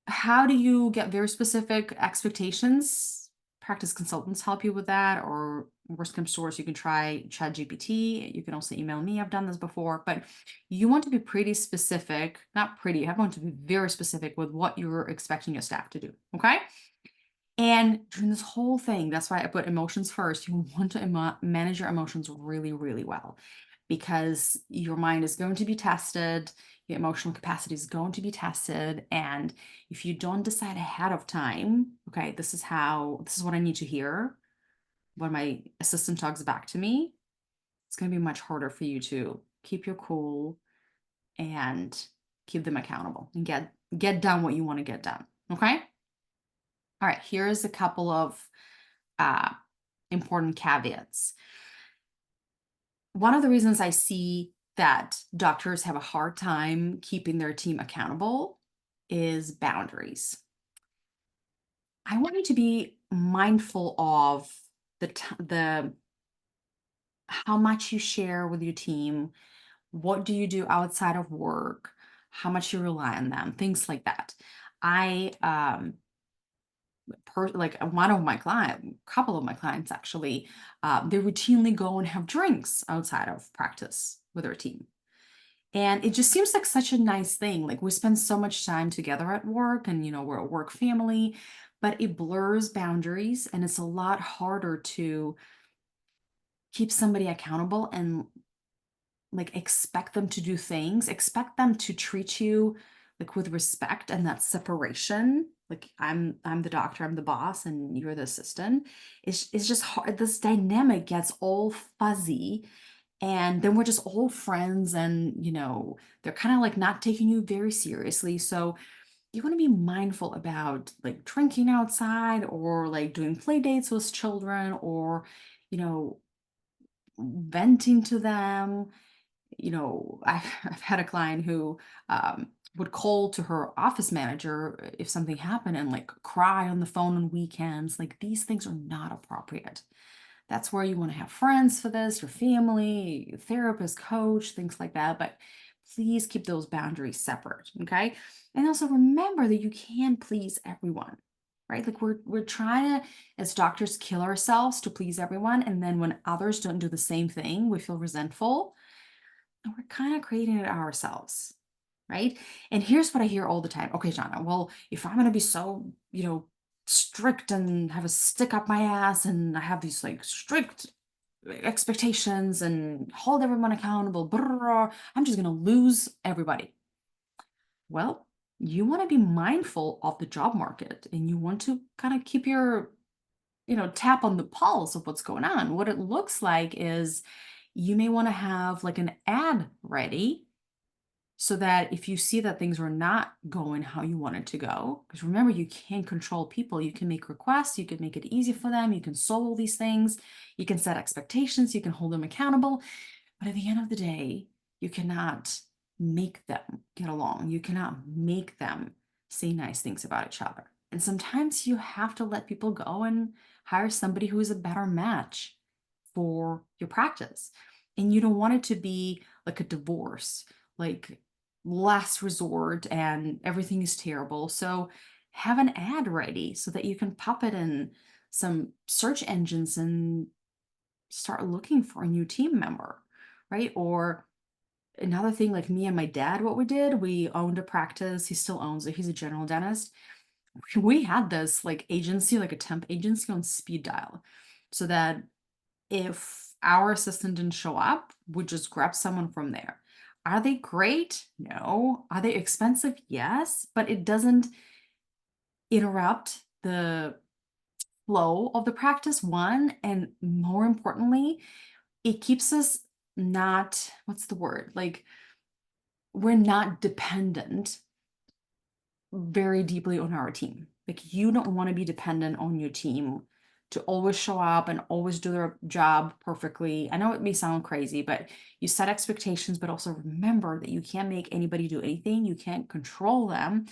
how do you get very specific expectations? Practice consultants help you with that, or worst comes to worst, you can try ChatGPT. You can also email me. I've done this before, but you want to be pretty specific, not pretty, you want to be very specific with what you're expecting your staff to do. Okay. And during this whole thing, that's why I put emotions first. You want to manage your emotions really, really well because your mind is going to be tested, your emotional capacity is going to be tested. And if you don't decide ahead of time, okay, this is what I need to hear when my assistant talks back to me, it's going to be much harder for you to keep your cool and keep them accountable and get done what you want to get done. Okay. All right, here's a couple of uh, important caveats. One of the reasons I see that doctors have a hard time keeping their team accountable is boundaries. I want you to be mindful of the how much you share with your team, what do you do outside of work, how much you rely on them, things like that. I like one of my client, couple of my clients actually, they routinely go and have drinks outside of practice with their team. And it just seems like such a nice thing. Like we spend so much time together at work and, we're a work family, but it blurs boundaries and it's a lot harder to keep somebody accountable and like expect them to do things, expect them to treat you like with respect and that separation. Like I'm the doctor, I'm the boss, and you're the assistant. It's just hard. This dynamic gets all fuzzy, and then we're just all friends, and they're kind of like not taking you very seriously. So you want to be mindful about like drinking outside or like doing play dates with children or you know venting to them. I've had a client who would call to her office manager if something happened and like cry on the phone on weekends. Like these things are not appropriate. That's where you want to have friends for this, your family, your therapist, coach, things like that. But please keep those boundaries separate. Okay. And also remember that you can please everyone. Right? Like we're trying to, as doctors, kill ourselves to please everyone. And then when others don't do the same thing, we feel resentful and we're kind of creating it ourselves, right? And here's what I hear all the time. Okay, Jana, well, if I'm going to be so, strict and have a stick up my ass and I have these like strict expectations and hold everyone accountable, I'm just going to lose everybody. Well, you want to be mindful of the job market and you want to kind of keep your tap on the pulse of what's going on. What it looks like is you may want to have like an ad ready so that if you see that things are not going how you want it to go, because remember, you can't control people. You can make requests, you can make it easy for them, you can solve all these things, you can set expectations, you can hold them accountable. But at the end of the day, you cannot make them get along. You cannot make them say nice things about each other. And sometimes you have to let people go and hire somebody who is a better match for your practice. And you don't want it to be like a divorce, like last resort and everything is terrible. So have an ad ready so that you can pop it in some search engines and start looking for a new team member, right? Or another thing, like me and my dad, what we did, we owned a practice. He still owns it. He's a general dentist. We had this like agency, like a temp agency on speed dial, so that if our assistant didn't show up, we'd just grab someone from there. Are they great? No. Are they expensive? Yes. But it doesn't interrupt the flow of the practice, one. And more importantly, it keeps us not, what's the word? Like, we're not dependent very deeply on our team. Like you don't want to be dependent on your team to always show up and always do their job perfectly. I know it may sound crazy, but you set expectations, but also remember that you can't make anybody do anything. You can't control them.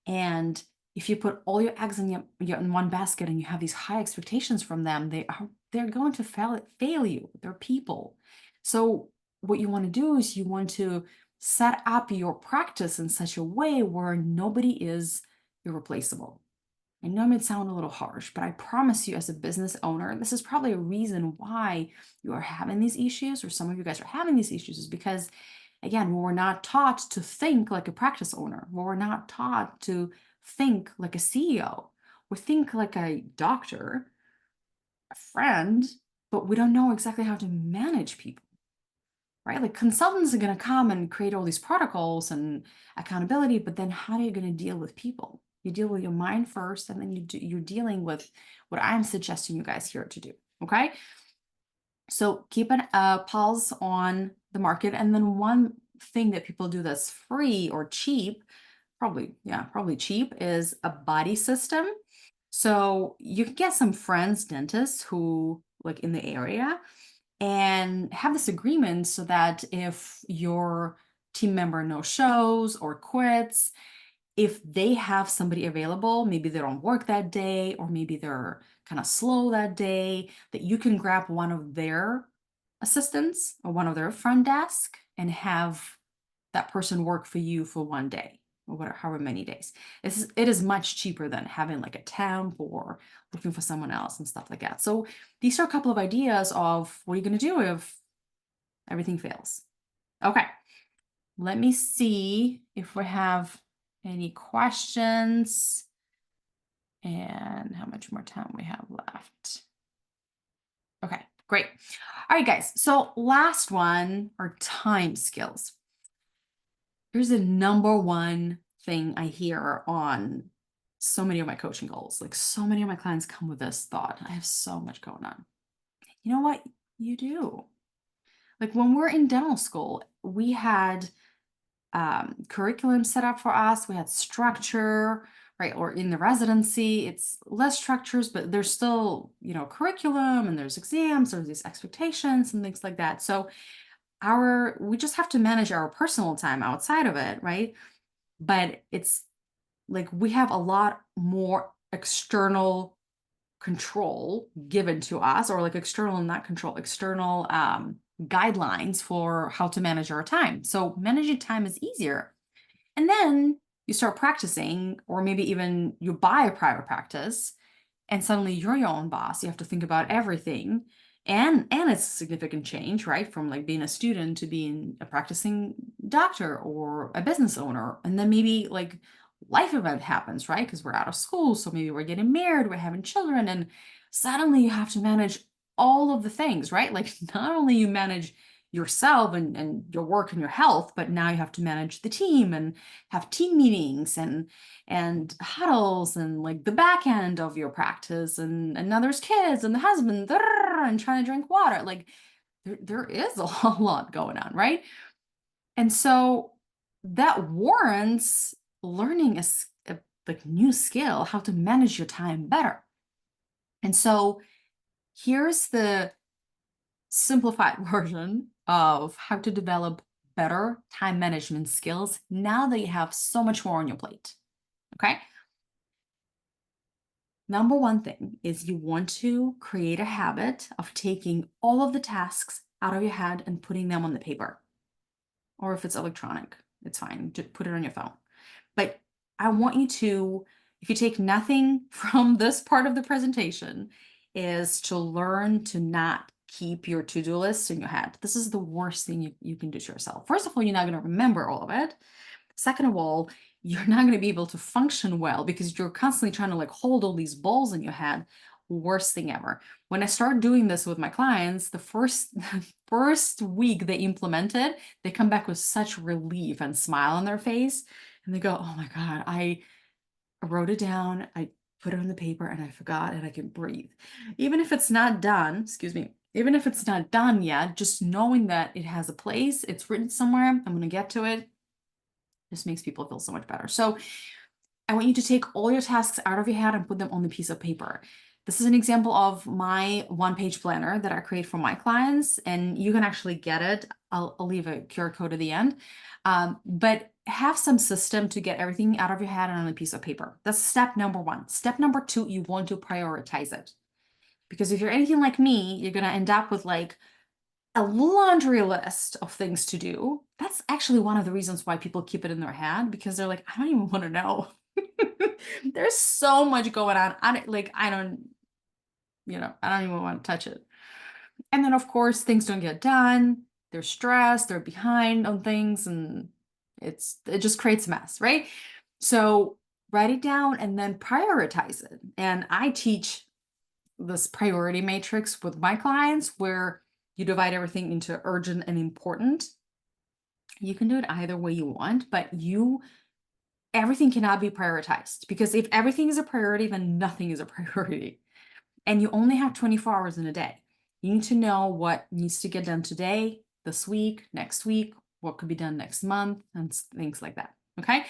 And if you put all your eggs in one basket and you have these high expectations from them, they are they're going to fail you. They're people. So what you want to do is you want to set up your practice in such a way where nobody is irreplaceable. I know it may sound a little harsh, but I promise you, as a business owner, this is probably a reason why you are having these issues, or some of you guys are having these issues, is because, again, we're not taught to think like a practice owner. We're not taught to think like a CEO. We think like a doctor, a friend, but we don't know exactly how to manage people, right? Like, consultants are going to come and create all these protocols and accountability, but then how are you going to deal with people? You deal with your mind first, and then you're dealing with what I'm suggesting you guys here to do. Okay. So keep a pulse on the market. And then one thing that people do that's free or cheap, probably cheap, is a buddy system. So you can get some friends, dentists who like in the area, and have this agreement so that if your team member no shows or quits, if they have somebody available, maybe they don't work that day, or maybe they're kind of slow that day, that you can grab one of their assistants or one of their front desk and have that person work for you for one day or whatever, however many days. It is much cheaper than having like a temp or looking for someone else and stuff like that. So these are a couple of ideas of what you're going to do if everything fails. Okay, let me see if we have any questions and how much more time we have left. Okay, great. All right, guys. So last one are time skills. Here's the number one thing I hear on so many of my coaching goals. Like, so many of my clients come with this thought: I have so much going on. You know what? You do. Like, when we're in dental school, we had curriculum set up for us. We had structure, right? Or in the residency, it's less structures, but there's still, curriculum, and there's exams, there's these expectations and things like that. So we just have to manage our personal time outside of it, right? But it's like we have a lot more external control given to us, or like external, not control, external guidelines for how to manage our time. So managing time is easier. And then you start practicing, or maybe even you buy a private practice, and suddenly you're your own boss. You have to think about everything. And it's a significant change, right? From like being a student to being a practicing doctor or a business owner. And then maybe like life event happens, right? Because we're out of school. So maybe we're getting married, we're having children, and suddenly you have to manage all of the things, right? Like, not only you manage yourself and your work and your health, but now you have to manage the team and have team meetings and huddles and like the back end of your practice, and now there's kids and the husband and trying to drink water. Like, there is a lot going on, right? And so that warrants learning a like new skill, how to manage your time better. And so here's the simplified version of how to develop better time management skills now that you have so much more on your plate. Okay. Number one thing is you want to create a habit of taking all of the tasks out of your head and putting them on the paper. Or if it's electronic, it's fine. Just put it on your phone. But I want you to, if you take nothing from this part of the presentation, is to learn to not keep your to-do list in your head. This is the worst thing you can do to yourself. First of all, you're not going to remember all of it. Second of all, you're not going to be able to function well because you're constantly trying to like hold all these balls in your head. Worst thing ever. When I started doing this with my clients, the first week they implemented, they come back with such relief and smile on their face. And they go, oh my God, I wrote it down, I put it on the paper, and I forgot, and I can breathe. Even if it's not done, even if it's not done yet, just knowing that it has a place, it's written somewhere, I'm going to get to it, just makes people feel so much better. So I want you to take all your tasks out of your head and put them on the piece of paper. This is an example of my one-page planner that I create for my clients, and you can actually get it. I'll leave a QR code at the end. But have some system to get everything out of your head and on a piece of paper. That's step number one. Step number two, you want to prioritize it. Because if you're anything like me, you're going to end up with like a laundry list of things to do. That's actually one of the reasons why people keep it in their head, because they're like, I don't even want to know. There's so much going on. I don't even want to touch it. And then of course things don't get done. They're stressed, they're behind on things, and it just creates a mess, right? So write it down and then prioritize it. And I teach this priority matrix with my clients where you divide everything into urgent and important. You can do it either way you want, but everything cannot be prioritized, because if everything is a priority, then nothing is a priority. And you only have 24 hours in a day. You need to know what needs to get done today, this week, next week, what could be done next month, and things like that. Okay.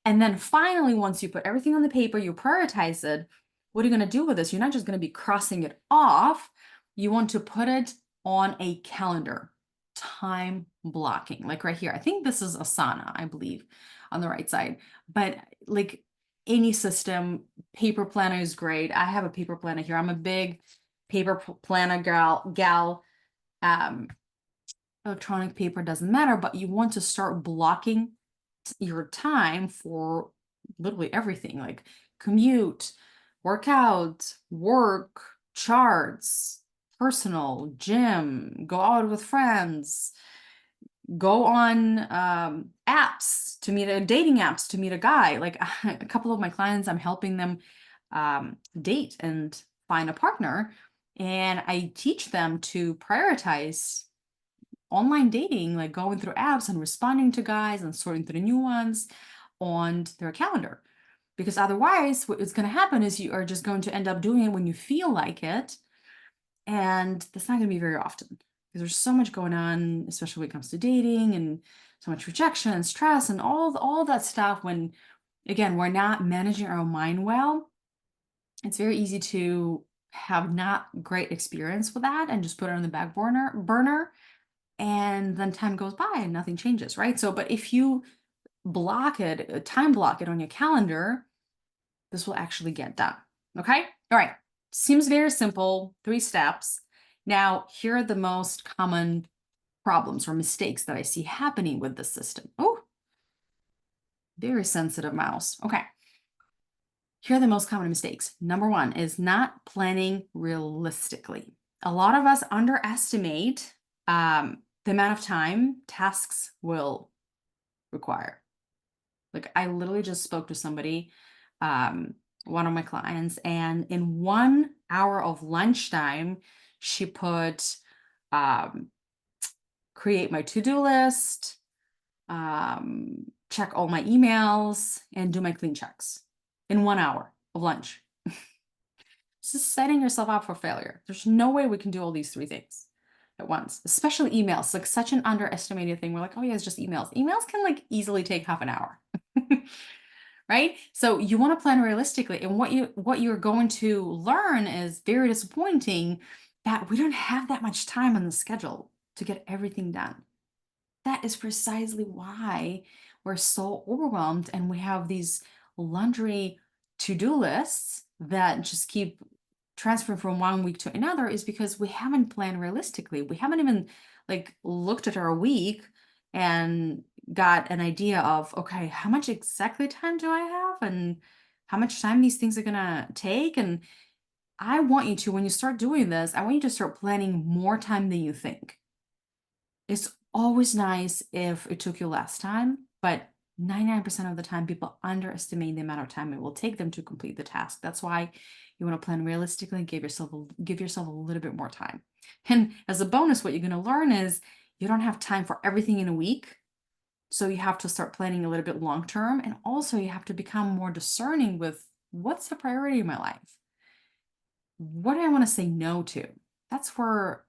And then finally, once you put everything on the paper, you prioritize it. What are you going to do with this? You're not just going to be crossing it off. You want to put it on a calendar, time blocking, like right here. I think this is Asana, I believe, on the right side. But like any system, paper planner is great. I have a paper planner here. I'm a big paper planner gal. Electronic paper doesn't matter, but you want to start blocking your time for literally everything, like commute, workout, work, charts, personal, gym, go out with friends, go on apps to meet dating apps to meet a guy. Like a couple of my clients, I'm helping them date and find a partner, and I teach them to prioritize online dating, like going through apps and responding to guys and sorting through the new ones on their calendar. Because otherwise, what's going to happen is you are just going to end up doing it when you feel like it. And that's not going to be very often, because there's so much going on, especially when it comes to dating, and so much rejection and stress and all that stuff. When, again, we're not managing our own mind well, it's very easy to have not great experience with that and just put it on the back burner, and then time goes by and nothing changes, right? So, but if you time block it on your calendar, this will actually get done. Okay. All right. Seems very simple, 3 steps. Now, here are the most common problems or mistakes that I see happening with the system. Oh, very sensitive mouse. Okay. Here are the most common mistakes. Number 1 is not planning realistically. A lot of us underestimate the amount of time tasks will require. Like I literally just spoke to somebody, one of my clients, and in 1 hour of lunchtime, she put create my to-do list, check all my emails, and do my clean checks in 1 hour of lunch. This is setting yourself up for failure. There's no way we can do all these 3 things at once, especially emails. Like such an underestimated thing. We're like, oh yeah, it's just emails. Emails can like easily take half an hour. Right? So you want to plan realistically, and what you're going to learn is very disappointing, that we don't have that much time on the schedule to get everything done. That is precisely why we're so overwhelmed, and we have these laundry to-do lists that just keep transferring from 1 week to another, is because we haven't planned realistically. We haven't even like looked at our week and got an idea of, okay, how much exactly time do I have, and how much time these things are gonna take. And I want you to, when you start doing this, I want you to start planning more time than you think. It's always nice if it took you less time, but 99% of the time, people underestimate the amount of time it will take them to complete the task. That's why you want to plan realistically and give yourself a little bit more time. And as a bonus, what you're going to learn is you don't have time for everything in a week. So you have to start planning a little bit long term. And also you have to become more discerning with what's the priority in my life? What do I want to say no to? That's where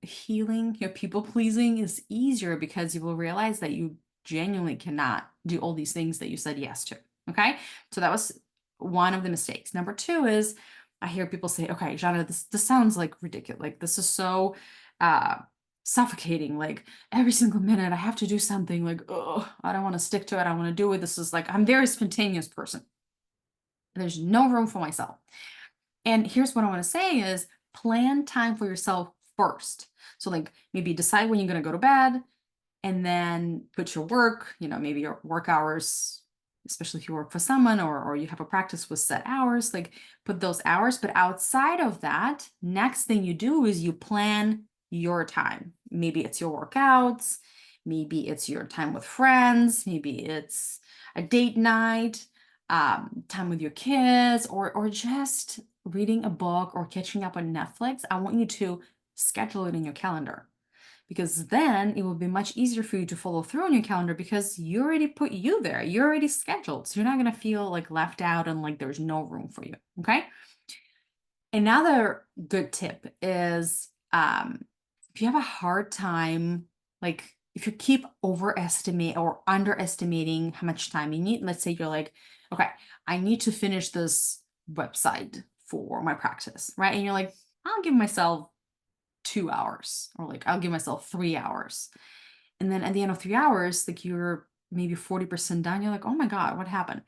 healing, people pleasing is easier, because you will realize that you genuinely cannot do all these things that you said yes to. Okay. So that was one of the mistakes. Number 2 is I hear people say, okay, Jana, this sounds like ridiculous. Like this is so suffocating. Like every single minute I have to do something. Like, oh, I don't want to stick to it. I want to do it. This is like, I'm a very spontaneous person. There's no room for myself. And here's what I want to say is plan time for yourself first. So like maybe decide when you're going to go to bed and then put your work, maybe your work hours, especially if you work for someone or you have a practice with set hours, like put those hours. But outside of that, next thing you do is you plan your time. Maybe it's your workouts, maybe it's your time with friends, maybe it's a date night, time with your kids, or just reading a book or catching up on Netflix. I want you to schedule it in your calendar because then it will be much easier for you to follow through on your calendar because you already put you there. You're already scheduled. So you're not going to feel like left out and like there's no room for you. Okay. Another good tip is if you have a hard time, like if you keep overestimate or underestimating how much time you need, let's say you're like, okay, I need to finish this website for my practice, right? And you're like, I'll give myself 2 hours, or like I'll give myself 3 hours. And then at the end of 3 hours, like you're maybe 40% done. You're like, oh my God, what happened?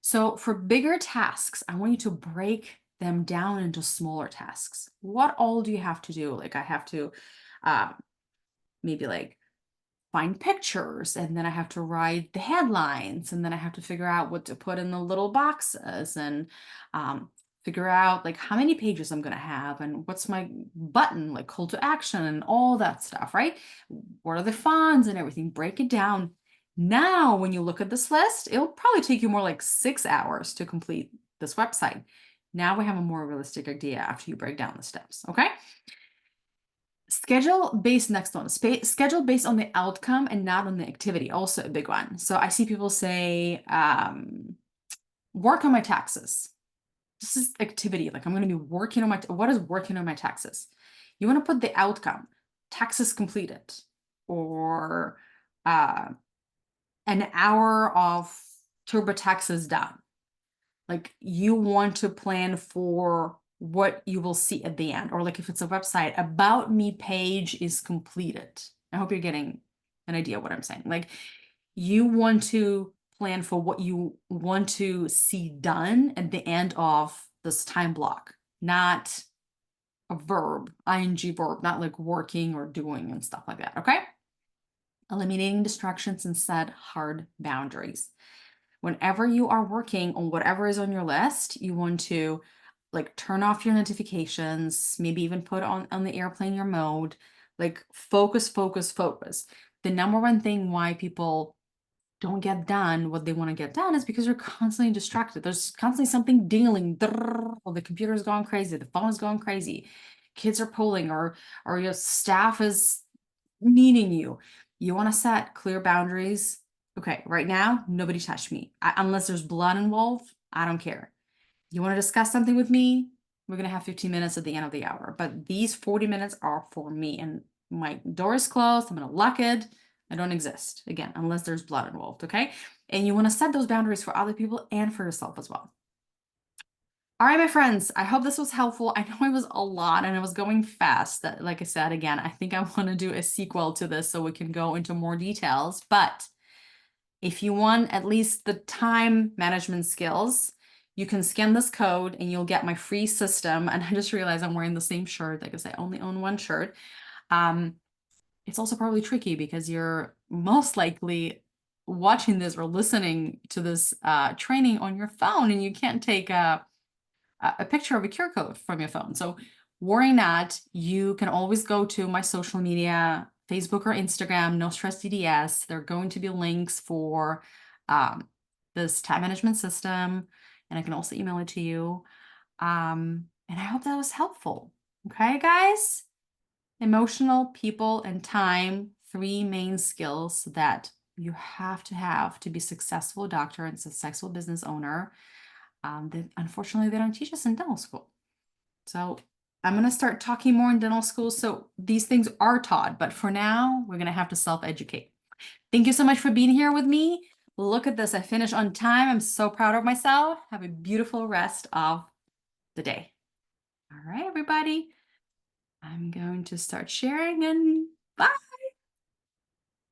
So for bigger tasks, I want you to break them down into smaller tasks. What all do you have to do? Like I have to uh, maybe like find pictures, and then I have to write the headlines, and then I have to figure out what to put in the little boxes, and figure out like how many pages I'm going to have and what's my button, like call to action and all that stuff, right? What are the fonts and everything? Break it down. Now, when you look at this list, it'll probably take you more like 6 hours to complete this website. Now we have a more realistic idea after you break down the steps, okay? Schedule based, next one, schedule based on the outcome and not on the activity, also a big one. So I see people say, work on my taxes. This is activity, like I'm going to be working on what is working on my taxes? You want to put the outcome, taxes completed, or an hour of TurboTaxes done. Like you want to plan for what you will see at the end, or like if it's a website, about me page is completed. I hope you're getting an idea of what I'm saying. Like you want to plan for what you want to see done at the end of this time block, not a verb, ing verb, not like working or doing and stuff like that. Okay. Eliminating distractions and set hard boundaries. Whenever you are working on whatever is on your list, you want to like turn off your notifications, maybe even put on the airplane your mode, like focus, focus, focus. The number one thing why people don't get done what they want to get done is because you're constantly distracted. There's constantly something dingling. Or the computer's going crazy, the phone is going crazy, kids are pulling, or your staff is needing you. You want to set clear boundaries. Okay, right now, nobody touch me. Unless there's blood involved, I don't care. You want to discuss something with me? We're going to have 15 minutes at the end of the hour. But these 40 minutes are for me. And my door is closed. I'm going to lock it. I don't exist, again, unless there's blood involved, okay? And you want to set those boundaries for other people and for yourself as well. All right, my friends, I hope this was helpful. I know it was a lot and it was going fast. Like I said, again, I think I want to do a sequel to this so we can go into more details. But if you want at least the time management skills, you can scan this code and you'll get my free system. And I just realized I'm wearing the same shirt because I only own one shirt. It's also probably tricky because you're most likely watching this or listening to this training on your phone, and you can't take a picture of a QR code from your phone. So worry not, you can always go to my social media, Facebook or Instagram, No Stress DDS. There are going to be links for this time management system, and I can also email it to you. And I hope that was helpful. Okay, guys? Emotional, people, and time, 3 main skills that you have to be a successful doctor and successful business owner. That unfortunately they don't teach us in dental school. So I'm going to start talking more in dental school. So these things are taught, but for now, we're going to have to self-educate. Thank you so much for being here with me. Look at this. I finished on time. I'm so proud of myself. Have a beautiful rest of the day. All right, everybody. I'm going to start sharing, and bye.